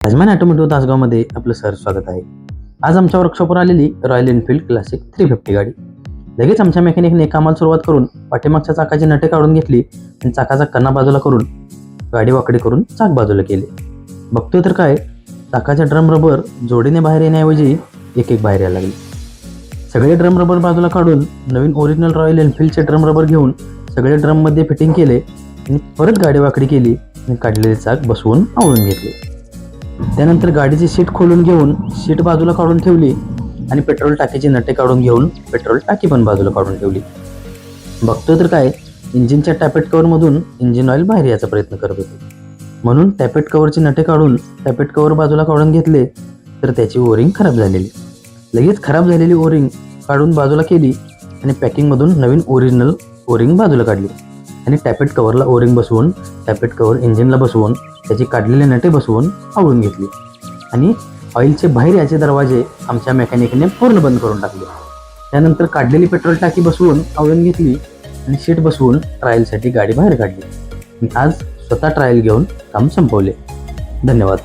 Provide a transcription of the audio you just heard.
Ajman automotive तासगावमध्ये आपलं स्वागत आहे. आज आमच्या वर्कशॉपवर आलेली रॉयल एनफील्ड क्लासिक 350 गाडी. लगेच आमच्या मेकॅनिकने कामाला सुरुवात करून पाठीमागच्या चाकाची नटे काढून घेतली आणि चाकाचा कणा बाजूला करून गाडी वाकडी करून चाक बाजूला केले. बघतोय तर काय, चाकाच्या ड्रम रबर जोडीने बाहेर येण्याऐवजी एक एक बाहेर यायला लागले. सगळे ड्रम रबर बाजूला काढून नवीन ओरिजिनल रॉयल एनफील्डचे ड्रम रबर घेऊन सगळे ड्रममध्ये फिटिंग केले आणि परत गाडी वाकडी केली आणि काढलेले चाक बसवून आवळून घेतले. त्यानंतर गाडीची सीट खोलून घेऊन सीट बाजूला काढून ठेवली आणि पेट्रोल टाकीची नटे काढून घेऊन पेट्रोल टाकी पण बाजूला काढून ठेवली. बघतोय तर काय, इंजिनच्या टॅपेट कवरमधून इंजिन ऑइल बाहेर यायचा प्रयत्न करत होते. म्हणून टॅपेट कवरची नटे काढून टॅपेट कवर बाजूला काढून घेतले तर त्याची ओरिंग खराब झालेली. लगेच खराब झालेली ओरिंग काढून बाजूला केली आणि पॅकिंगमधून नवीन ओरिजिनल ओरिंग बाजूला काढली आणि टॅपेट कवरला ओरिंग बसवून टॅपेट कवर इंजिनला बसवून त्याची काढलेले नटे बसवून आवळून घेतली आणि ऑइलचे बाहेर याचे दरवाजे आमच्या मेकॅनिकने पूर्ण बंद करून टाकले. त्यानंतर काढलेली पेट्रोल टाकी बसवून आवळून घेतली आणि सीट बसवून ट्रायलसाठी गाडी बाहेर काढली. आज स्वतः ट्रायल घेऊन काम संपवले. धन्यवाद.